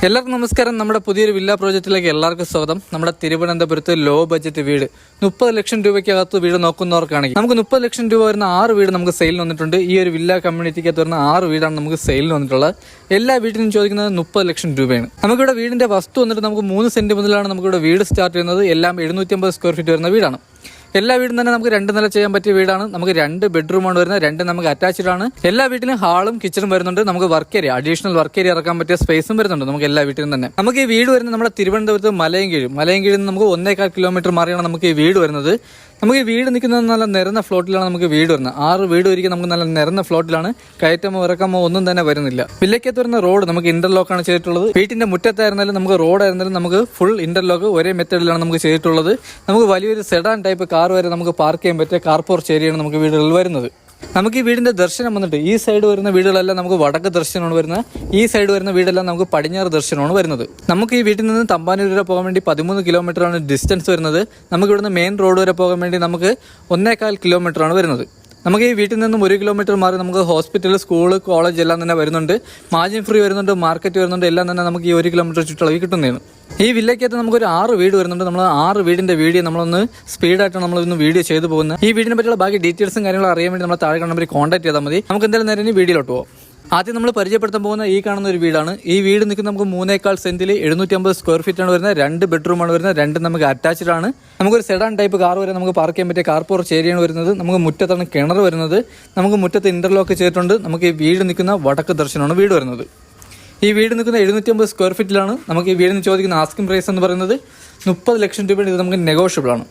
എല്ലാവർക്കും നമസ്കാരം. നമ്മുടെ പുതിയൊരു വില്ല പ്രോജക്റ്റിലേക്ക് എല്ലാവർക്കും സ്വാഗതം. നമ്മുടെ തിരുവനന്തപുരത്ത് ലോ ബഡ്ജറ്റ് വീട് 30 ലക്ഷം രൂപയ്ക്കകത്ത് വീട് നോക്കുന്നവർക്കാണെങ്കിൽ നമുക്ക് 30 ലക്ഷം രൂപ വരുന്ന 6 വീട് നമുക്ക് സെയിലിന് വന്നിട്ടുണ്ട്. ഈ ഒരു വില്ല കമ്മ്യൂണിറ്റിക്കകത്ത് വരുന്ന 6 വീടാണ് നമുക്ക് സെയിലിന് വന്നിട്ടുള്ളത്. എല്ലാ വീട്ടിനും ചോദിക്കുന്നത് 30 ലക്ഷം രൂപയാണ്. നമുക്കിവിടെ വീടിന്റെ വസ്തു വന്നിട്ട് നമുക്ക് 3 സെന്റ് മുതലാണ് നമുക്കിവിടെ വീട് സ്റ്റാർട്ട് ചെയ്യുന്നത്. എല്ലാം 750 സ്ക്വയർ ഫീറ്റ് വരുന്ന വീടാണ്. എല്ലാ വീടും തന്നെ നമുക്ക് 2 നില ചെയ്യാൻ പറ്റിയ വീടാണ്. നമുക്ക് 2 ബെഡ്റൂമാണ് വരുന്നത്, 2 നമുക്ക് അറ്റാച്ച്ഡ് ആണ്. എല്ലാ വീട്ടിലും ഹാളും കിച്ചണും വരുന്നുണ്ട്. നമുക്ക് work area, additional work area ഇറക്കാൻ പറ്റിയ സ്പേസും വരുന്നുണ്ട് നമുക്ക് എല്ലാ വീട്ടിലും തന്നെ. നമുക്ക് ഈ വീട് വരുന്നത് നമ്മുടെ തിരുവനന്തപുരത്ത് മലയൻകീഴിൽ നിന്ന് നമുക്ക് 1.25 കിലോമീറ്റർ മാറിയാണ് നമുക്ക് ഈ വീട് വരുന്നത്. നമുക്ക് ഈ വീട് നിൽക്കുന്നത് നല്ല നിരന്ന ഫ്ലോട്ടിലാണ് നമുക്ക് വീട് വരുന്നത്. 6 വീട് ഒരിക്കലും നമുക്ക് നല്ല നിരന്ന ഫ്ലോട്ടിലാണ്. കയറ്റമോ ഇറക്കമോ ഒന്നും തന്നെ വരുന്നില്ല. വില്ലയ്ക്കകത്ത് വരുന്ന റോഡ് നമുക്ക് ഇന്റർലോക്കാണ് ചെയ്തിട്ടുള്ളത്. വീട്ടിന്റെ മുറ്റത്തായിരുന്നാലും നമുക്ക് റോഡായിരുന്നാലും നമുക്ക് ഫുൾ ഇന്റർലോക്ക് ഒരേ മെത്തേഡിലാണ് നമുക്ക് ചെയ്തിട്ടുള്ളത്. നമുക്ക് വലിയൊരു സെഡാൻ ടൈപ്പ് കാർ വരെ നമുക്ക് പാർക്ക് ചെയ്യാൻ പറ്റിയ കാർ പോർച്ച് ഏരിയയാണ് നമുക്ക് വീടുകളിൽ വരുന്നത്. നമുക്ക് ഈ വീടിന്റെ ദർശനം വന്നിട്ട് ഈ സൈഡ് വരുന്ന വീടുകളെല്ലാം നമുക്ക് വടക്ക് ദർശനമാണ് വരുന്നത്. ഈ സൈഡ് വരുന്ന വീടെല്ലാം നമുക്ക് പടിഞ്ഞാറ് ദർശനമാണ് വരുന്നത്. നമുക്ക് ഈ വീട്ടിൽ നിന്ന് തമ്പാനൂർ വരെ പോകാൻ വേണ്ടി 13 കിലോമീറ്റർ ആണ് ഡിസ്റ്റൻസ് വരുന്നത്. നമുക്ക് ഇവിടുന്ന് മെയിൻ റോഡ് വരെ പോകാൻ വേണ്ടി നമുക്ക് 1.25 കിലോമീറ്റർ ആണ് വരുന്നത്. നമുക്ക് ഈ വീട്ടിൽ നിന്നും 1 കിലോമീറ്റർ മാറി നമുക്ക് ഹോസ്പിറ്റൽ, സ്കൂൾ, കോളേജ് എല്ലാം തന്നെ വരുന്നുണ്ട്. മാർജിൻ ഫ്രീ വരുന്നുണ്ട്, മാർക്കറ്റ് വരുന്നുണ്ട്. എല്ലാം തന്നെ നമുക്ക് ഈ 1 കിലോമീറ്റർ ചുറ്റളവിൽ കിട്ടുന്നതാണ്. ഈ വില്ലയ്ക്കകത്ത് നമുക്കൊരു 6 വീട് വരുന്നുണ്ട്. നമ്മൾ 6 വീടിന്റെ വീഡിയോ നമ്മളൊന്ന് സ്പീഡായിട്ട് നമ്മളൊന്ന് വീഡിയോ ചെയ്തു പോകുന്നത്. ഈ വീടിനെ പറ്റിയുള്ള ബാക്കി ഡീറ്റെയിൽസും കാര്യങ്ങളും അറിയാൻ വേണ്ടി നമ്മൾ താഴെ നമ്പറിൽ കോൺടാക്ട് ചെയ്താൽ മതി. നമുക്ക് എന്തായാലും നേരെ വീഡിയോയിലോട്ട് പോകാം. ആദ്യം നമ്മൾ പരിചയപ്പെടുത്താൻ പോകുന്ന ഈ കാണുന്ന ഒരു വീടാണ്. ഈ വീട് നിൽക്കുന്ന നമുക്ക് 3.25 സെന്റിൽ 750 സ്ക്വയർ ഫീറ്റ് ആണ് വരുന്നത്. 2 ബെഡ്റൂമാണ് വരുന്നത്, 2 നമുക്ക് അറ്റാച്ച്ഡ് ആണ്. നമുക്കൊരു സെഡാൻ ടൈപ്പ് കാർ വരെ നമുക്ക് പാർക്ക് ചെയ്യാൻ പറ്റിയ കാർ പോർച്ച് ഏരിയയാണ് വരുന്നത്. നമുക്ക് മുറ്റത്താണ് കിണർ വരുന്നത്. നമുക്ക് മുറ്റത്ത് ഇന്റർലോക്ക് ചെയ്തിട്ടുണ്ട്. നമുക്ക് ഈ വീട് നിൽക്കുന്ന വടക്ക് ദർശനമാണ് വീട് വരുന്നത്. ഈ വീട് നിൽക്കുന്ന 750 സ്ക്വയർ ഫീറ്റിലാണ്. നമുക്ക് ഈ വീടിന് ചോദിക്കുന്ന ആസ്കിംഗ് പ്രൈസ് എന്ന് പറയുന്നത് 30 ലക്ഷം രൂപയുടെ. ഇത് നമുക്ക് നെഗോഷ്യബിൾ ആണ്.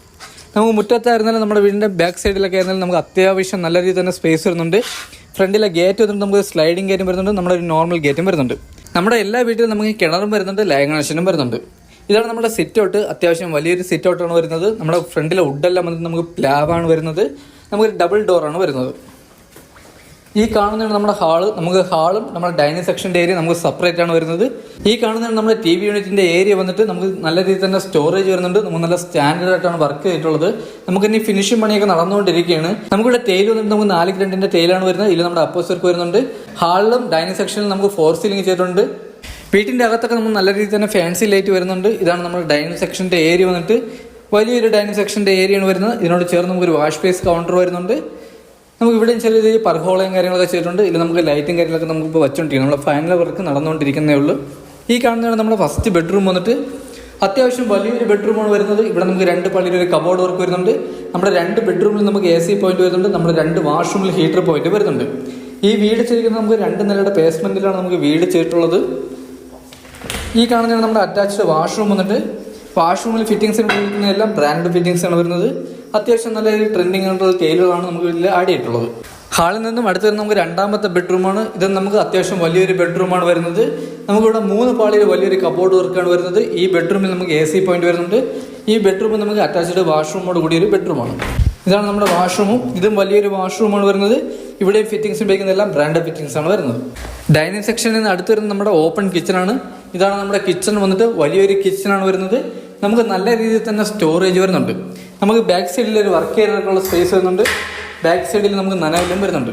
നമുക്ക് മുറ്റത്തായിരുന്നാലും നമ്മുടെ വീടിന്റെ ബാക്ക് സൈഡിലൊക്കെ ആയിരുന്നാലും നമുക്ക് അത്യാവശ്യം നല്ല രീതിയിൽ തന്നെ സ്പേസ് വരുന്നുണ്ട്. ഫ്രണ്ടിലെ ഗേറ്റ് വന്നിട്ട് നമുക്ക് സ്ലൈഡിംഗ് ഗേറ്റും വരുന്നുണ്ട്, നമ്മുടെ ഒരു നോർമൽ ഗേറ്റും വരുന്നുണ്ട്. നമ്മുടെ എല്ലാ വീട്ടിലും നമുക്ക് കിണറും വരുന്നുണ്ട്, ലൈൻ കണക്ഷനും വരുന്നുണ്ട്. ഇതാണ് നമ്മുടെ സിറ്റ് ഔട്ട്. അത്യാവശ്യം വലിയൊരു സിറ്റ് ഔട്ടാണ് വരുന്നത്. നമ്മുടെ ഫ്രണ്ടിലെ വുഡെല്ലാം വന്നിട്ട് നമുക്ക് പ്ലാവാണ് വരുന്നത്. നമുക്കൊരു ഡബിൾ ഡോറാണ് വരുന്നത്. ഈ കാണുന്നതാണ് നമ്മുടെ ഹാള്. നമുക്ക് ഹാളും നമ്മുടെ ഡൈനിങ് സെക്ഷൻ്റെ ഏരിയ നമുക്ക് സെപ്പറേറ്റ് ആണ് വരുന്നത്. ഈ കാണുന്നതാണ് നമ്മുടെ TV യൂണിറ്റിന്റെ ഏരിയ വന്നിട്ട് നമുക്ക് നല്ല രീതിയിൽ തന്നെ സ്റ്റോറേജ് വരുന്നുണ്ട്. നമുക്ക് നല്ല സ്റ്റാൻഡേർഡ് ആയിട്ടാണ് വർക്ക് ചെയ്തിട്ടുള്ളത്. നമുക്ക് ഇനി ഫിനിഷിംഗ് പണിയൊക്കെ നടന്നുകൊണ്ടിരിക്കുകയാണ്. നമുക്കിവിടെ ടൈൽ വന്നിട്ട് നമുക്ക് 4 ഗ്രണ്ടിന്റെ ടൈലാണ് വരുന്നത്. ഇതിൽ നമ്മുടെ അപ്പോസ് വർക്ക് വരുന്നുണ്ട്. ഹാളിലും ഡൈനിങ് സെക്ഷനിലും നമുക്ക് 4 സീലിംഗ് ചെയ്തിട്ടുണ്ട്. വീട്ടിന്റെ അകത്തൊക്കെ നമുക്ക് നല്ല രീതിയിൽ തന്നെ ഫാൻസി ലൈറ്റ് വരുന്നുണ്ട്. ഇതാണ് നമ്മുടെ ഡൈനിങ് സെക്ഷന്റെ ഏരിയ വന്നിട്ട് വലിയൊരു ഡൈനിങ് സെക്ഷന്റെ ഏരിയയാണ് വരുന്നത്. ഇതിനോട് ചേർന്ന് നമുക്കൊരു വാഷ് ബേസ് കൗണ്ടർ വരുന്നുണ്ട്. നമുക്ക് ഇവിടെയും ചെറിയ രീതിയിൽ പർഹോളയും കാര്യങ്ങളൊക്കെ ചെയ്തിട്ടുണ്ട്. ഇതിൽ നമുക്ക് ലൈറ്റും കാര്യങ്ങളൊക്കെ നമുക്കിപ്പോൾ വെച്ചോണ്ടിരിക്കും. നമ്മുടെ ഫൈനൽ വർക്ക് നടന്നുകൊണ്ടിരിക്കുന്നേ ഉള്ളൂ. ഈ കാണുന്നതാണ് നമ്മുടെ ഫസ്റ്റ് ബെഡ്റൂം വന്നിട്ട് അത്യാവശ്യം വലിയൊരു ബെഡ്റൂമാണ് വരുന്നത്. ഇവിടെ നമുക്ക് 2 പള്ളിയിൽ ഒരു കബോർഡ് വർക്ക് വരുന്നുണ്ട്. നമ്മുടെ 2 ബെഡ്റൂമിൽ നമുക്ക് AC പോയിന്റ് വരുന്നുണ്ട്. നമ്മുടെ 2 വാഷ്റൂമിൽ ഹീറ്റർ പോയിന്റ് വരുന്നുണ്ട്. ഈ വീട് ചെയ്തിരിക്കുന്നത് നമുക്ക് 2 നിലയുടെ ബേസ്മെന്റിലാണ് നമുക്ക് വീട് ചെയ്തിട്ടുള്ളത്. ഈ കാണുന്നതാണ് നമ്മുടെ അറ്റാച്ച്ഡ് വാഷ്റൂം വന്നിട്ട്. വാഷ്റൂമിൽ ഫിറ്റിംഗ്സ് ഉപയോഗിക്കുന്നതെല്ലാം ബ്രാൻഡ് ഫിറ്റിംഗ്സ് ആണ് വരുന്നത്. അത്യാവശ്യം നല്ല ട്രെൻഡിങ് ആയിട്ടുള്ള ടൈലുകളാണ് നമുക്ക് ഇതിൽ ആഡ് ചെയ്തിട്ടുള്ളത്. ഹാളിൽ നിന്നും അടുത്ത് വരുന്ന നമുക്ക് 2ാമത്തെ ബെഡ്റൂമാണ്. ഇത് നമുക്ക് അത്യാവശ്യം വലിയൊരു ബെഡ്റൂമാണ് വരുന്നത്. നമുക്കിവിടെ 3 പാളിയിൽ വലിയൊരു കബോർഡ് വർക്കാണ് വരുന്നത്. ഈ ബെഡ്റൂമിൽ നമുക്ക് AC പോയിന്റ് വരുന്നുണ്ട്. ഈ ബെഡ്റൂമിൽ നമുക്ക് അറ്റാച്ച്ഡ് വാഷ്റൂമോട് കൂടിയൊരു ബെഡ്റൂമാണ്. ഇതാണ് നമ്മുടെ വാഷ്റൂമും. ഇതും വലിയൊരു വാഷ്റൂമാണ് വരുന്നത്. ഇവിടെ ഫിറ്റിംഗ്സ് ഉപയോഗിക്കുന്നതെല്ലാം ബ്രാൻഡ് ഫിറ്റിംഗ്സ് ആണ് വരുന്നത്. ഡൈനിങ് സെക്ഷനിൽ നിന്ന് അടുത്ത് വരുന്നത് നമ്മുടെ ഓപ്പൺ കിച്ചണാണ്. ഇതാണ് നമ്മുടെ കിച്ചൺ വന്നിട്ട് വലിയൊരു കിച്ചണാണ് വരുന്നത്. നമുക്ക് നല്ല രീതിയിൽ തന്നെ സ്റ്റോറേജ് വരുന്നുണ്ട്. നമുക്ക് ബാക്ക് സൈഡിൽ ഒരു വർക്ക് ചെയ്യാനുള്ള സ്പേസ് വരുന്നുണ്ട്. ബാക്ക് സൈഡിൽ നമുക്ക് നനവെല്ലാം വരുന്നുണ്ട്.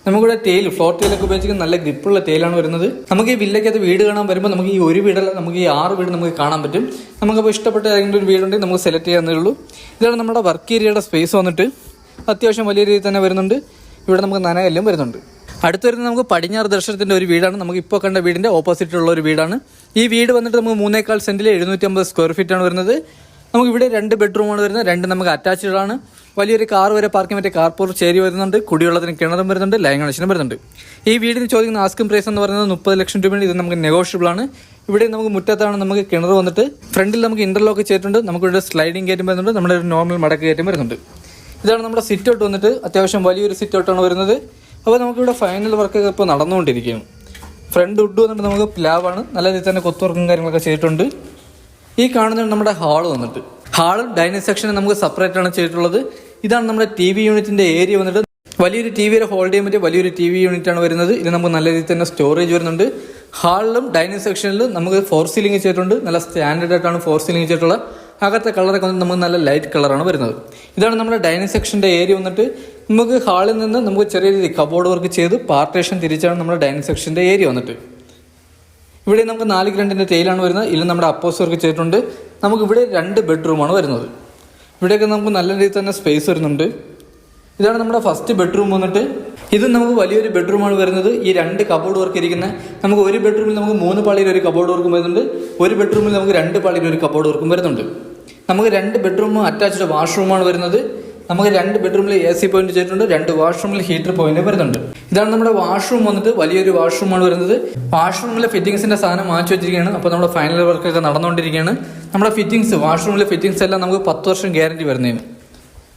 നമുക്കിവിടെ ഫ്ലോർ ടൈലൊക്കെ ഉപയോഗിച്ചിരിക്കുന്ന നല്ല ഗ്രിപ്പുള്ള ടൈലാണ് വരുന്നത്. നമുക്ക് ഈ വില്ലയ്ക്കകത്ത് വീട് കാണാൻ വരുമ്പോൾ നമുക്ക് ഈ ഒരു വീടല്ല, നമുക്ക് ഈ 6 വീട് നമുക്ക് കാണാൻ പറ്റും. നമുക്കപ്പോൾ ഇഷ്ടപ്പെട്ട ഏതെങ്കിലും ഒരു വീടുണ്ടെങ്കിൽ നമുക്ക് സെലക്ട് ചെയ്യാവുന്നേ ഉള്ളൂ. ഇതാണ് നമ്മുടെ വർക്ക് ഏരിയയുടെ സ്പേസ് വന്നിട്ട് അത്യാവശ്യം വലിയ രീതിയിൽ തന്നെ വരുന്നുണ്ട്. ഇവിടെ നമുക്ക് നനവെല്ലാം വരുന്നുണ്ട്. അടുത്ത് വരുന്നത് നമുക്ക് പടിഞ്ഞാറ് ദർശനത്തിന്റെ ഒരു വീടാണ്. നമുക്ക് ഇപ്പോൾ കണ്ട വീടിന്റെ ഓപ്പോസിറ്റുള്ള ഒരു വീടാണ്. ഈ വീട് വന്നിട്ട് നമുക്ക് 3.25 സെന്റിൽ 750 സ്ക്വയർ ഫീറ്റ് ആണ് വരുന്നത്. നമുക്ക് ഇവിടെ 2 ബെഡ്റൂമാണ് വരുന്നത്. 2 നമുക്ക് അറ്റാച്ച്ഡ് ആണ്. വലിയൊരു കാർ വരെ പാർക്ക് ചെയ്യാൻ പറ്റിയ കാർ പോർച്ച് ഏരിയ വരുന്നുണ്ട്. കുടിവെള്ളത്തിന് കിണറും വരുന്നുണ്ട്, ലൈൻ കണക്ഷനും വരുന്നുണ്ട്. ഈ വീടിന് ചോദിക്കുന്ന ആസ്കിംഗ് പ്രൈസ് എന്ന് പറയുന്നത് 30 ലക്ഷം രൂപയാണ്. ഇത് നമുക്ക് നെഗോഷ്യബിൾ ആണ്. ഇവിടെ നമുക്ക് മുറ്റത്താണ് നമുക്ക് കിണർ വന്നിട്ട് ഫ്രണ്ടിൽ നമുക്ക് ഇന്റർലോക്ക് ചെയ്തിട്ടുണ്ട്. നമുക്കിവിടെ സ്ലൈഡിംഗ് ഗേറ്റും വരുന്നുണ്ട്, നമ്മുടെ ഒരു നോർമൽ മടക്ക് ഗേറ്റും വരുന്നുണ്ട്. ഇതാണ് നമ്മുടെ സിറ്റ് ഔട്ട് വന്നിട്ട് അത്യാവശ്യം വലിയൊരു സിറ്റ് ഔട്ടാണ് വരുന്നത്. അപ്പോൾ നമുക്കിവിടെ ഫൈനൽ വർക്കൊക്കെ ഇപ്പോൾ നടന്നുകൊണ്ടിരിക്കുകയാണ്. ഫ്രണ്ട് വുഡ് വന്നിട്ട് നമുക്ക് പ്ലാവാണ്. നല്ല രീതിയിൽ തന്നെ കൊത്തുവർക്കും കാര്യങ്ങളൊക്കെ ചെയ്തിട്ടുണ്ട്. ഈ കാണുന്നത് നമ്മുടെ ഹാള് വന്നിട്ട് ഹാളും ഡൈനിങ് സെക്ഷനും നമുക്ക് സെപ്പറേറ്റ് ആണ് ചെയ്തിട്ടുള്ളത്. ഇതാണ് നമ്മുടെ TV യൂണിറ്റിന്റെ ഏരിയ വന്നിട്ട് വലിയൊരു TV ഹോൾഡ് ചെയ്യാൻ പറ്റിയ വലിയൊരു TV യൂണിറ്റ് ആണ് വരുന്നത്. ഇത് നമുക്ക് നല്ല രീതിയിൽ തന്നെ സ്റ്റോറേജ് വരുന്നുണ്ട്. ഹാളിലും ഡൈനിങ് സെക്ഷനിലും നമുക്ക് 4 സീലിംഗ് ചെയ്തിട്ടുണ്ട്. നല്ല സ്റ്റാൻഡേർഡ് ആയിട്ടാണ് 4 സീലിംഗ് ചെയ്തിട്ടുള്ളത്. അകത്തെ കളറൊക്കെ വന്നിട്ട് നമുക്ക് നല്ല ലൈറ്റ് കളറാണ് വരുന്നത്. ഇതാണ് നമ്മുടെ ഡൈനിങ് സെക്ഷന്റെ ഏരിയ വന്നിട്ട്. നമുക്ക് ഹാളിൽ നിന്ന് നമുക്ക് ചെറിയ രീതിയിൽ കബോർഡ് വർക്ക് ചെയ്ത് പാർട്ടേഷൻ തിരിച്ചാണ് നമ്മുടെ ഡൈനിങ് സെക്ഷന്റെ ഏരിയ വന്നിട്ട്. ഇവിടെ നമുക്ക് 4 ഗ്രണ്ടിൻ്റെ ടൈലാണ് വരുന്നത്. ഇതിൽ നമ്മുടെ അപ്പോസ് വർക്ക് ചെയ്തിട്ടുണ്ട്. നമുക്കിവിടെ 2 ബെഡ്റൂമാണ് വരുന്നത്. ഇവിടെയൊക്കെ നമുക്ക് നല്ല രീതിയിൽ തന്നെ സ്പേസ് വരുന്നുണ്ട്. ഇതാണ് നമ്മുടെ ഫസ്റ്റ് ബെഡ്റൂം വന്നിട്ട്. ഇത് നമുക്ക് വലിയൊരു ബെഡ്റൂമാണ് വരുന്നത്. ഈ 2 കബോർഡ് വർക്ക് ഇരിക്കുന്നത്. നമുക്ക് ഒരു ബെഡ്റൂമിൽ നമുക്ക് 3 പാളിയിൽ ഒരു കബോർഡ് വർക്കും വരുന്നുണ്ട്. ഒരു ബെഡ്റൂമിൽ നമുക്ക് 2 പാളിയിൽ ഒരു കബോർഡ് വർക്കും വരുന്നുണ്ട്. നമുക്ക് 2 ബെഡ്റൂം അറ്റാച്ച്ഡ് വാഷ്റൂമാണ് വരുന്നത്. നമുക്ക് 2 ബെഡ്റൂമിൽ AC പോയിന്റ് ചെയ്തിട്ടുണ്ട്. 2 വാഷ്റൂമിൽ ഹീറ്റർ പോയിന്റ് വരുന്നുണ്ട്. ഇതാണ് നമ്മുടെ വാഷ്റൂം വന്നിട്ട്. വലിയൊരു വാഷ്റൂമാണ് വരുന്നത്. വാഷ്റൂമിലെ ഫിറ്റിംഗ്സിന്റെ സാധനം മാറ്റി വെച്ചിരിക്കുകയാണ്. അപ്പോൾ നമ്മുടെ ഫൈനൽ വർക്കൊക്കെ നടന്നുകൊണ്ടിരിക്കുകയാണ്. നമ്മുടെ ഫിറ്റിംഗ്സ് വാഷ്റൂമിലെ ഫിറ്റിംഗ്സ് എല്ലാം നമുക്ക് 10 വർഷം ഗ്യാരണ്ടി വരുന്നതിന്.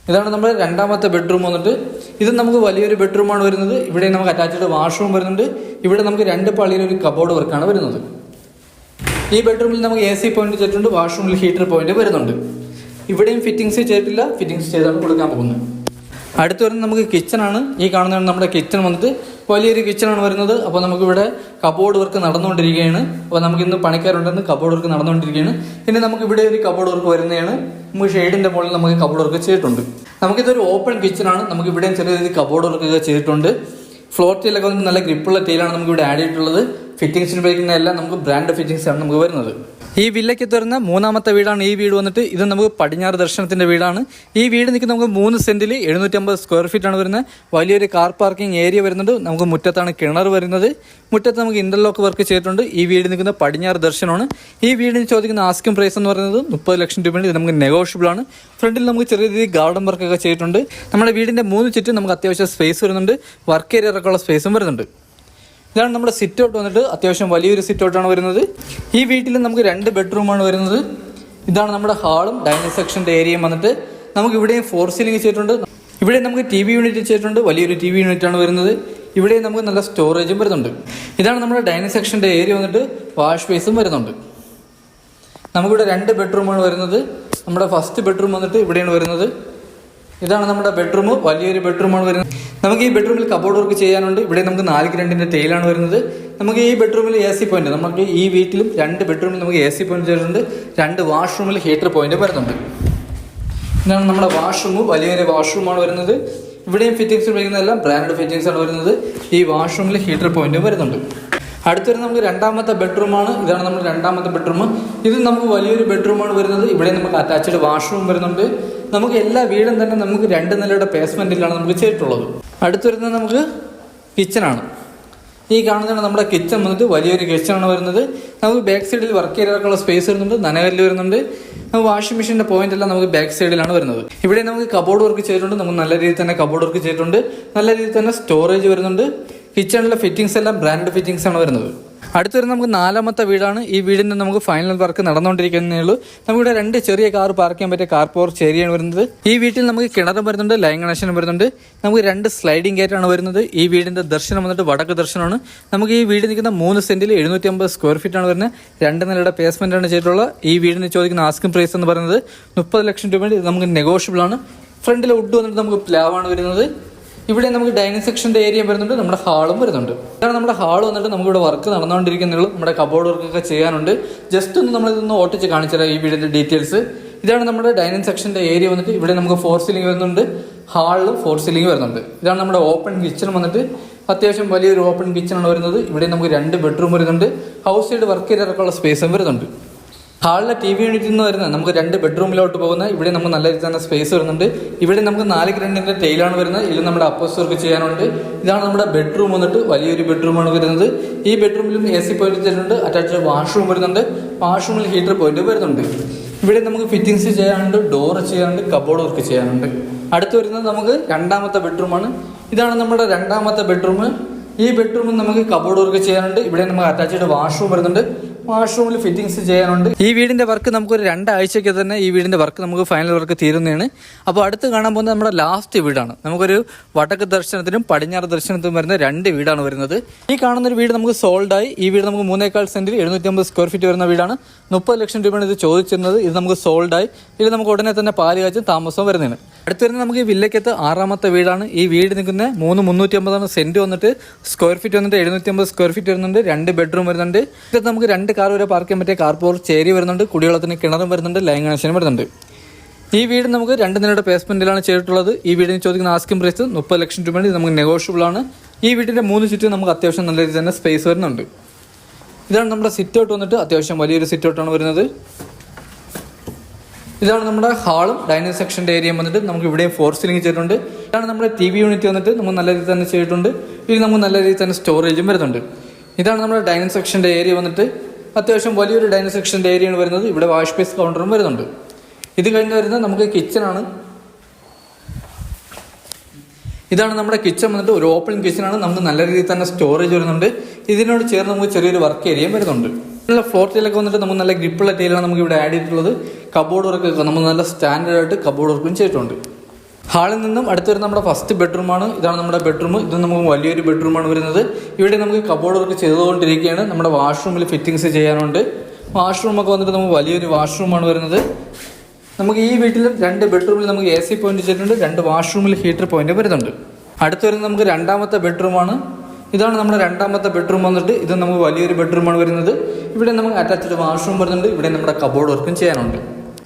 ഇതാണ് നമ്മുടെ രണ്ടാമത്തെ ബെഡ്റൂം വന്നിട്ട്. ഇത് നമുക്ക് വലിയൊരു ബെഡ്റൂമാണ് വരുന്നത്. ഇവിടെ നമുക്ക് അറ്റാച്ച്ഡ് വാഷ്റൂം വരുന്നുണ്ട്. ഇവിടെ നമുക്ക് 2 പാളിയിൽ ഒരു കബോർഡ് വർക്കാണ് വരുന്നത്. ഈ ബെഡ്റൂമിൽ നമുക്ക് AC പോയിന്റ് ചെയ്തിട്ടുണ്ട്. വാഷ്റൂമിൽ ഹീറ്റർ പോയിന്റ് വരുന്നുണ്ട്. ഇവിടെയും ഫിറ്റിംഗ്സ് ചെയ്തിട്ടില്ല. ഫിറ്റിംഗ്സ് ചെയ്താണ് കൊടുക്കാൻ പോകുന്നത്. അടുത്ത് വരുന്നത് നമുക്ക് കിച്ചണാണ്. ഈ കാണുന്നതാണ് നമ്മുടെ കിച്ചൺ വന്നിട്ട്. വലിയൊരു കിച്ചണാണ് വരുന്നത്. അപ്പോൾ നമുക്കിവിടെ കബോർഡ് വർക്ക് നടന്നുകൊണ്ടിരിക്കുകയാണ്. അപ്പോൾ നമുക്ക് ഇന്ന് പണിക്കാരുണ്ടെന്ന് കബോർഡ് വർക്ക് നടന്നുകൊണ്ടിരിക്കുകയാണ്. ഇനി നമുക്ക് ഇവിടെ ഒരു കബോർഡ് വർക്ക് വരുന്നതാണ്. നമുക്ക് ഷെയ്ഡിൻ്റെ മുകളിൽ നമുക്ക് കബോർഡ് വർക്ക് ചെയ്തിട്ടുണ്ട്. നമുക്കിതൊരു ഓപ്പൺ കിച്ചണാണ്. നമുക്ക് ഇവിടെയും ചെറിയ രീതിയിൽ കബോർഡ് വർക്ക് ചെയ്തിട്ടുണ്ട്. ഫ്ലോർ ടൈലൊക്കെ വന്നിട്ട് നല്ല ഗ്രിപ്പുള്ള ടൈലാണ് നമുക്ക് ഇവിടെ ആഡ് ചെയ്തിട്ടുള്ളത്. ഫിറ്റിംഗ്സിന് ഉപയോഗിക്കുന്ന എല്ലാം നമുക്ക് ബ്രാൻഡ് ഫിറ്റിംഗ്സ് ആണ് നമുക്ക് വരുന്നത്. ഈ വില്ലയ്ക്ക് വരുന്ന 3ാമത്തെ വീടാണ് ഈ വീട് വന്നിട്ട്. ഇത് നമുക്ക് പടിഞ്ഞാറ് ദർശനത്തിന്റെ വീടാണ്. ഈ വീട് നിൽക്കുന്ന നമുക്ക് 3 സെന്റിൽ 750 സ്ക്വയർ ഫീറ്റ് ആണ് വരുന്നത്. വലിയൊരു കാർ പാർക്കിംഗ് ഏരിയ വരുന്നുണ്ട്. നമുക്ക് മുറ്റത്താണ് കിണർ വരുന്നത്. മുറ്റത്ത് നമുക്ക് ഇന്റർലോക്ക് വർക്ക് ചെയ്തിട്ടുണ്ട്. ഈ വീട് നിൽക്കുന്ന പടിഞ്ഞാറ് ദർശനമാണ്. ഈ വീടിന് ചോദിക്കുന്ന ആസ്കിംഗ് പ്രൈസ് എന്ന് പറയുന്നത് 30 ലക്ഷം രൂപയാണ്. ഇത് നമുക്ക് നെഗോഷ്യബിൾ ആണ്. ഫ്രണ്ടിൽ നമുക്ക് ചെറിയ രീതിയിൽ ഗാർഡൻ വർക്കൊക്കെ ചെയ്തിട്ടുണ്ട്. നമ്മുടെ വീടിന്റെ 3 ചുറ്റും നമുക്ക് അത്യാവശ്യം സ്പേസ് വരുന്നുണ്ട്. വർക്ക് ഏരിയ ഒക്കെ ഉള്ള സ്പേസും വരുന്നുണ്ട്. ഇതാണ് നമ്മുടെ സിറ്റ് ഔട്ട് വന്നിട്ട്. അത്യാവശ്യം വലിയൊരു സിറ്റ് ഔട്ടാണ് വരുന്നത്. ഈ വീട്ടിൽ നമുക്ക് 2 ബെഡ്റൂമാണ് വരുന്നത്. ഇതാണ് നമ്മുടെ ഹാളും ഡൈനിങ് സെക്ഷൻ്റെ ഏരിയയും വന്നിട്ട്. നമുക്ക് ഇവിടെയും 4 സീലിംഗ് ചെയ്തിട്ടുണ്ട്. ഇവിടെ നമുക്ക് TV യൂണിറ്റ് ചെയ്തിട്ടുണ്ട്. വലിയൊരു TV യൂണിറ്റാണ് വരുന്നത്. ഇവിടെ നമുക്ക് നല്ല സ്റ്റോറേജും വരുന്നുണ്ട്. ഇതാണ് നമ്മുടെ ഡൈനിങ് സെക്ഷൻ്റെ ഏരിയ വന്നിട്ട്. വാഷ് ബേസും വരുന്നുണ്ട്. നമുക്കിവിടെ 2 ബെഡ്റൂമാണ് വരുന്നത്. നമ്മുടെ ഫസ്റ്റ് ബെഡ്റൂം വന്നിട്ട് ഇവിടെയാണ് വരുന്നത്. ഇതാണ് നമ്മുടെ ബെഡ്റൂം. വലിയൊരു ബെഡ്റൂമാണ് വരുന്നത്. നമുക്ക് ഈ ബെഡ്റൂമിൽ കബോർഡ് വർക്ക് ചെയ്യാനുണ്ട്. ഇവിടെ നമുക്ക് 4 ഗ്രണ്ടിൻ്റെ ടൈലാണ് വരുന്നത്. നമുക്ക് ഈ ബെഡ്റൂമിൽ AC പോയിന്റ്. നമുക്ക് ഈ വീട്ടിലും 2 ബെഡ്റൂമിൽ നമുക്ക് AC പോയിന്റ് ചെയ്തിട്ടുണ്ട്. 2 വാഷ്റൂമിൽ ഹീറ്റർ പോയിന്റ് വരുന്നുണ്ട്. ഇതാണ് നമ്മുടെ വാഷ്റൂം. വലിയൊരു വാഷ്റൂമാണ് വരുന്നത്. ഇവിടെയും ഫിറ്റിംഗ്സ് ഉപയോഗിക്കുന്നതെല്ലാം ബ്രാൻഡ് ഫിറ്റിംഗ്സ് ആണ് വരുന്നത്. ഈ വാഷ്റൂമിൽ ഹീറ്റർ പോയിന്റ് വരുന്നുണ്ട്. അടുത്തൊരു നമുക്ക് 2ാമത്തെ ബെഡ്റൂമാണ്. ഇതാണ് നമ്മുടെ 2ാമത്തെ ബെഡ്റൂം. ഇത് നമുക്ക് വലിയൊരു ബെഡ്റൂമാണ് വരുന്നത്. ഇവിടെ നമുക്ക് അറ്റാച്ച്ഡ് വാഷ്റൂം വരുന്നുണ്ട്. നമുക്ക് എല്ലാ വീടും തന്നെ നമുക്ക് 2 നിലയുടെ ബേസ്മെന്റിലാണ് നമുക്ക് ചെയ്തിട്ടുള്ളത്. അടുത്ത് വരുന്നത് നമുക്ക് കിച്ചണാണ്. ഈ കാണുന്നതാണ് നമ്മുടെ കിച്ചൺ വന്നിട്ട്. വലിയൊരു കിച്ചണാണ് വരുന്നത്. നമുക്ക് ബാക്ക് സൈഡിൽ വർക്ക് ഏരിയക്കുള്ള സ്പേസ് വരുന്നുണ്ട്. നനകല്ല് വരുന്നുണ്ട്. നമുക്ക് വാഷിംഗ് മെഷീൻ്റെ പോയിന്റ് എല്ലാം നമുക്ക് ബാക്ക് സൈഡിലാണ് വരുന്നത്. ഇവിടെ നമുക്ക് കബോർഡ് വർക്ക് ചെയ്തിട്ടുണ്ട്. നമുക്ക് നല്ല രീതിയിൽ തന്നെ കബോർഡ് വർക്ക് ചെയ്തിട്ടുണ്ട്. നല്ല രീതിയിൽ തന്നെ സ്റ്റോറേജ് വരുന്നുണ്ട്. കിച്ചണിലെ ഫിറ്റിംഗ്സ് എല്ലാം ബ്രാൻഡ് ഫിറ്റിംഗ്സ് ആണ് വരുന്നത്. അടുത്ത് വരുന്നത് നമുക്ക് 4ാമത്തെ വീടാണ്. ഈ വീടിൻ്റെ നമുക്ക് ഫൈനൽ വർക്ക് നടന്നുകൊണ്ടിരിക്കുന്നേ ഉള്ളൂ. നമുക്കിവിടെ 2 ചെറിയ കാർ പാർക്ക് ചെയ്യാൻ പറ്റിയ കാർ പോർച്ച് ഏരിയയാണ് വരുന്നത്. ഈ വീട്ടിൽ നമുക്ക് കിണറും വരുന്നുണ്ട്. ലൈൻ കണക്ഷനും വരുന്നുണ്ട്. നമുക്ക് 2 സ്ലൈഡിംഗ് ഗേറ്റാണ് വരുന്നത്. ഈ വീടിൻ്റെ ദർശനം വന്നിട്ട് വടക്ക് ദർശനമാണ്. നമുക്ക് ഈ വീട് നിൽക്കുന്ന 3 സെന്റിൽ 750 സ്ക്വയർ ഫീറ്റ് ആണ് വരുന്നത്. 2 നിലയുടെ ബേസ്മെന്റ് ആണ് ചെയ്തിട്ടുള്ള. ഈ വീടിന് ചോദിക്കുന്ന ആസ്കിംഗ് പ്രൈസ് എന്ന് പറയുന്നത് 30 ലക്ഷം രൂപ. ഇത് നമുക്ക് നെഗോഷ്യബിൾ ആണ്. ഫ്രണ്ടിൽ വുഡ് വന്നിട്ട് നമുക്ക് പ്ലാവാണ് വരുന്നത്. ഇവിടെ നമുക്ക് ഡൈനിങ് സെക്ഷൻ്റെ ഏരിയ വരുന്നുണ്ട്. നമ്മുടെ ഹാളും വരുന്നുണ്ട്. ഇതാണ് നമ്മുടെ ഹാൾ വന്നിട്ട്. നമുക്കിവിടെ വർക്ക് നടന്നുകൊണ്ടിരിക്കുന്നുള്ളൂ. നമ്മുടെ കബോർഡ് വർക്കൊക്കെ ചെയ്യാനുണ്ട്. ജസ്റ്റ് ഒന്ന് നമ്മളിതൊന്ന് ഓട്ടിച്ച് കാണിച്ചുതരാം ഈ വീടിൻ്റെ ഡീറ്റെയിൽസ്. ഇതാണ് നമ്മുടെ ഡൈനിങ് സെക്ഷൻ്റെ ഏരിയ വന്നിട്ട്. ഇവിടെ നമുക്ക് 4 സീലിംഗ് വരുന്നുണ്ട്. ഹാളിൽ 4 സീലിംഗ് വരുന്നുണ്ട്. ഇതാണ് നമ്മുടെ ഓപ്പൺ കിച്ചൺ വന്നിട്ട്. അത്യാവശ്യം വലിയൊരു ഓപ്പൺ കിച്ചണാണ് വരുന്നത്. ഇവിടെ നമുക്ക് 2 ബെഡ്റൂം വരുന്നുണ്ട്. ഹൗസ് സൈഡ് വർക്ക് ഏരിയക്കുള്ള സ്പേസും വരുന്നുണ്ട്. ഹാളിലെ TV യൂണിറ്റിൽ നിന്ന് വരുന്നത് നമുക്ക് 2 ബെഡ്റൂമിലോട്ട് പോകുന്നത്. ഇവിടെ നമുക്ക് നല്ല രീതിയിൽ തന്നെ സ്പേസ് വരുന്നുണ്ട്. ഇവിടെ നമുക്ക് 4 ഗ്രണ്ടിൻ്റെ ടൈലാണ് വരുന്നത്. ഇതിൽ നമ്മുടെ അപ്പോസ് വർക്ക് ചെയ്യാനുണ്ട്. ഇതാണ് നമ്മുടെ ബെഡ്റൂം വന്നിട്ട്. വലിയൊരു ബെഡ്റൂമാണ് വരുന്നത്. ഈ ബെഡ്റൂമിലും AC പോയിന്റ് ചെയ്തിട്ടുണ്ട്. അറ്റാച്ച്ഡ് വാഷ്റൂം വരുന്നുണ്ട്. വാഷ്റൂമിൽ ഹീറ്റർ പോയിന്റ് വരുന്നുണ്ട്. ഇവിടെ നമുക്ക് ഫിറ്റിംഗ്സ് ചെയ്യാനുണ്ട്. ഡോറ് ചെയ്യാനുണ്ട്. കബോർഡ് വർക്ക് ചെയ്യാനുണ്ട്. അടുത്ത് വരുന്നത് നമുക്ക് 2ാമത്തെ ബെഡ്റൂമാണ്. ഇതാണ് നമ്മുടെ 2ാമത്തെ ബെഡ്റൂം. ഈ ബെഡ്റൂമിൽ നമുക്ക് കബോർഡ് വർക്ക് ചെയ്യാനുണ്ട്. ഇവിടെ നമുക്ക് അറ്റാച്ച്ഡ് വാഷ്റൂം വരുന്നുണ്ട്. വാഷ്റൂമിൽ ഫിറ്റിംഗ്സ് ചെയ്യാനുണ്ട്. ഈ വീടിന്റെ വർക്ക് നമുക്കൊരു 2 ആഴ്ചയ്ക്ക് തന്നെ ഈ വീടിന്റെ വർക്ക് നമുക്ക് ഫൈനൽ വർക്ക് തീരുന്നതാണ്. അപ്പോൾ അടുത്ത് കാണാൻ പോകുന്നത് നമ്മുടെ ലാസ്റ്റ് വീടാണ്. നമുക്കൊരു വടക്ക് ദർശനത്തിനും പടിഞ്ഞാറ് ദർശനത്തിനും വരുന്ന 2 വീടാണ് വരുന്നത്. ഈ കാണുന്ന ഒരു വീട് നമുക്ക് സോൾഡായി. ഈ വീട് നമുക്ക് 3.4 സെന്റിൽ 750 സ്ക്വയർ ഫീറ്റ് വരുന്ന വീടാണ്. 30 ലക്ഷം രൂപയാണ് ഇത് ചോദിച്ചിരുന്നത്. ഇത് നമുക്ക് സോൾഡായി. ഇത് നമുക്ക് ഉടനെ തന്നെ പാല് കാച്ചും താമസവും വരുന്നതാണ്. അടുത്ത് വരുന്നത് നമുക്ക് ഈ വില്ലയ്ക്കകത്ത് 6ാമത്തെ വീടാണ്. ഈ വീട് നിൽക്കുന്ന 3,350 സെന്റ് വന്നിട്ട് സ്ക്വയർ ഫീറ്റ് വന്നിട്ട് 750 സ്ക്വയർ ഫീറ്റ് വരുന്നുണ്ട്. 2 ബെഡ്റൂം വരുന്നുണ്ട്. ഇത് നമുക്ക് 2 കാർ വരെ പാർക്ക് ചെയ്യാൻ പറ്റിയ കാർ പോർച്ച് ഏരിയ വരുന്നുണ്ട്. കുടിവെള്ളത്തിന് കിണറും വരുന്നുണ്ട്. ലൈൻ കണക്ഷനും വരുന്നുണ്ട്. ഈ വീട് നമുക്ക് 2 നിലയുടെ ബേസ്മെന്റിലാണ് ചെയ്തിട്ടുള്ളത്. ഈ വീടിന് ചോദിക്കുന്ന ആസ്കിംഗ് പ്രൈസ് 30 ലക്ഷം രൂപയാണ്. ഇത് നമുക്ക് നെഗോഷ്യബിൾ ആണ്. ഈ വീടിന്റെ 3 ചുറ്റും നമുക്ക് അത്യാവശ്യം നല്ല രീതിയിൽ തന്നെ സ്പേസ് വരുന്നുണ്ട്. ഇതാണ് നമ്മുടെ സിറ്റ് ഔട്ട് വന്നിട്ട് അത്യാവശ്യം വലിയൊരു സിറ്റ് ഔട്ടാണ് വരുന്നത്. ഇതാണ് നമ്മുടെ ഹാളും ഡൈനിങ് സെക്ഷൻ്റെ ഏരിയയും വന്നിട്ട് നമുക്ക് ഇവിടെയും ഫോർ സീലിംഗ് ചെയ്തിട്ടുണ്ട്. ഇതാണ് നമ്മുടെ TV യൂണിറ്റ് വന്നിട്ട് നമുക്ക് നല്ല രീതിയിൽ തന്നെ ചെയ്തിട്ടുണ്ട്. ഇതിൽ നമുക്ക് നല്ല രീതിയിൽ തന്നെ സ്റ്റോറേജും വരുന്നുണ്ട്. ഇതാണ് നമ്മുടെ ഡൈനിങ് സെക്ഷൻ്റെ ഏരിയ വന്നിട്ട് അത്യാവശ്യം വലിയൊരു ഡൈനിങ് സെക്ഷൻ്റെ ഏരിയയാണ് വരുന്നത്. ഇവിടെ വാഷ് ബേസ് കൗണ്ടറും വരുന്നുണ്ട്. ഇത് കഴിഞ്ഞ് വരുന്നത് നമുക്ക് കിച്ചണാണ്. ഇതാണ് നമ്മുടെ കിച്ചൺ വന്നിട്ട് ഒരു ഓപ്പൺ കിച്ചണാണ്. നമുക്ക് നല്ല രീതിയിൽ തന്നെ സ്റ്റോറേജ് വരുന്നുണ്ട്. ഇതിനോട് ചേർന്ന് നമുക്ക് ചെറിയൊരു വർക്ക് ഏരിയയും വരുന്നുണ്ട്. ഇതിലുള്ള ഫ്ലോർ ടൈലൊക്കെ വന്നിട്ട് നമുക്ക് നല്ല ഗ്രിപ്പുള്ള ടൈലാണ് നമുക്ക് ഇവിടെ ആഡ് ചെയ്തിട്ടുള്ളത്. കബോർഡ് വർക്ക് നമുക്ക് നല്ല സ്റ്റാൻഡേർഡ് ആയിട്ട് കബോർഡ് വർക്കും ചെയ്തിട്ടുണ്ട്. ഹാളിൽ നിന്നും അടുത്ത് വരുന്ന നമ്മുടെ ഫസ്റ്റ് ബെഡ്റൂമാണ്. ഇതാണ് നമ്മുടെ ബെഡ്റൂം. ഇത് നമുക്ക് വലിയൊരു ബെഡ്റൂമാണ് വരുന്നത്. ഇവിടെ നമുക്ക് കബോർഡ് വർക്ക് ചെയ്തുകൊണ്ടിരിക്കുകയാണ്. നമ്മുടെ വാഷ്റൂമിൽ ഫിറ്റിങ്സ് ചെയ്യാനുണ്ട്. വാഷ്റൂമൊക്കെ വന്നിട്ട് നമുക്ക് വലിയൊരു വാഷ്റൂമാണ് വരുന്നത്. നമുക്ക് ഈ വീട്ടിലും 2 ബെഡ്റൂമിൽ നമുക്ക് AC പോയിന്റ് ചെയ്തിട്ടുണ്ട്. 2 വാഷ്റൂമിൽ ഹീറ്റർ പോയിന്റ് വരുന്നുണ്ട്. അടുത്ത് വരുന്നത് നമുക്ക് രണ്ടാമത്തെ ബെഡ്റൂമാണ്. ഇതാണ് നമ്മുടെ രണ്ടാമത്തെ ബെഡ്റൂം വന്നിട്ട്. ഇത് നമുക്ക് വലിയൊരു ബെഡ്റൂമാണ് വരുന്നത്. ഇവിടെ നമുക്ക് അറ്റാച്ച്ഡ് വാഷ്റൂം വരുന്നുണ്ട്. ഇവിടെ നമ്മുടെ കബോർഡ് വർക്കും ചെയ്യാനുണ്ട്.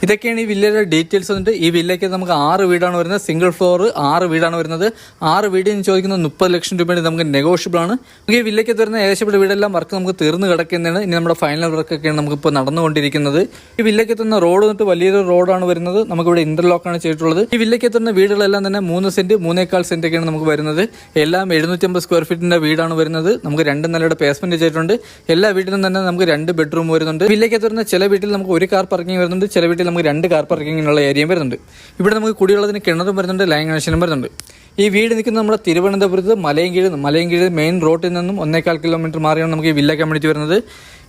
ഇതൊക്കെയാണ് ഈ വില്ലയുടെ ഡീറ്റെയിൽസ് വന്നിട്ട്. ഈ വില്ലയ്ക്ക് നമുക്ക് 6 വീടാണ് വരുന്നത്. സിംഗിൾ ഫ്ലോർ 6 വീടാണ് വരുന്നത്. 6 വീടിന് ചോദിക്കുന്നത് 30 ലക്ഷം രൂപയാണ്. നമുക്ക് നെഗോഷ്യബിൾ ആണ്. നമുക്ക് ഈ വില്ലയ്ക്ക് വരുന്ന ഏകദേശം വീടെല്ലാം വർക്ക് നമുക്ക് തീർന്ന് കിടക്കുന്നതാണ്. ഇനി നമ്മുടെ ഫൈനൽ വർക്കൊക്കെയാണ് നമുക്കിപ്പോൾ നടന്നുകൊണ്ടിരിക്കുന്നത്. ഈ വില്ലയ്ക്ക് എത്തുന്ന റോഡ് വന്നിട്ട് വലിയൊരു റോഡാണ് വരുന്നത്. നമുക്കിവിടെ ഇന്റർലോക്കാണ് ചെയ്തിട്ടുള്ളത്. ഈ വില്ലയ്ക്ക് എത്തുന്ന വീടുകളെല്ലാം തന്നെ 3 സെന്റ് 3.25 സെന്റൊക്കെയാണ് നമുക്ക് വരുന്നത്. എല്ലാം 750 സ്ക്വയർ ഫീറ്റിന്റെ വീടാണ് വരുന്നത്. നമുക്ക് 2 നിലയുടെ പേസ്മെന്റ് ചെയ്തിട്ടുണ്ട്. എല്ലാ വീട്ടിലും തന്നെ നമുക്ക് 2 ബെഡ്റൂം വരുന്നുണ്ട്. വില്ലയ്ക്ക് എത്തുന്ന ചില വീട്ടിൽ നമുക്ക് 1 കാർ പാർക്കിംഗ് വരുന്നുണ്ട്. ചില വീട്ടിൽ നമുക്ക് 2 കാർ പാർക്കിങ്ങിനുള്ള ഏരിയയും വരുന്നുണ്ട്. ഇവിടെ നമുക്ക് കുടിവെള്ളത്തിന് കിണറും വരുന്നുണ്ട്. ലൈൻ കണക്ഷനും വരുന്നുണ്ട്. ഈ വീട് നിൽക്കുന്നത് നമ്മുടെ തിരുവനന്തപുരത്ത് മലയൻകീഴ് മെയിൻ റോഡിൽ നിന്നും 1.25 കിലോമീറ്റർ മാറിയാണ് നമുക്ക് ഈ വില്ല കമ്മ്യൂണിറ്റി വരുന്നത്.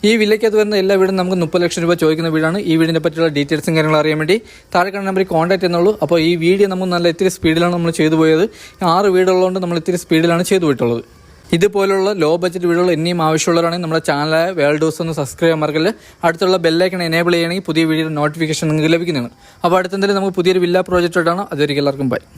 ഈ വില്ലയ്ക്കകത്ത് വരുന്ന എല്ലാ വീടും നമുക്ക് 30 ലക്ഷം രൂപ ചോദിക്കുന്ന വീടാണ്. ഈ വീടിനെ പറ്റിയുള്ള ഡീറ്റെയിൽസും കാര്യങ്ങളും അറിയാൻ വേണ്ടി താഴെ കാണുന്ന നമ്പറിൽ കോൺടാക്ട് ചെയ്യുന്നുള്ളൂ. അപ്പോൾ ഈ വീഡിയോ നമ്മൾ നല്ല ഇത്തിരി സ്പീഡിലാണ് നമ്മൾ ചെയ്തു പോയത്. 6 വീടുള്ളതുകൊണ്ട് നമ്മൾ ഇത്തിരി സ്പീഡിലാണ് ചെയ്തു പോയിട്ടുള്ളത്. ഇതുപോലുള്ള ലോ ബഡ്ജറ്റ് വീഡിയോകൾ ഇനിയും ആവശ്യമുള്ളവരാണെങ്കിൽ നമ്മുടെ ചാനലായ വേൾഡ് ഹൗസ് ഒന്ന് സബ്സ്ക്രൈബ് ചെയ്യാൻ മറക്കല്ല. അടുത്തുള്ള ബെല്ലൈക്കൺ എനേബിൾ ചെയ്യണമെങ്കിൽ പുതിയ വീഡിയോ നോട്ടിഫിക്കേഷൻ നിങ്ങൾക്ക് ലഭിക്കുന്നതാണ്. അപ്പോൾ അടുത്തെന്തെങ്കിലും നമുക്ക് പുതിയൊരു വില്ല പ്രോജക്റ്റ് ആയിട്ടാണ്. അതൊരിക്കൽ എല്ലാവർക്കും ബൈ.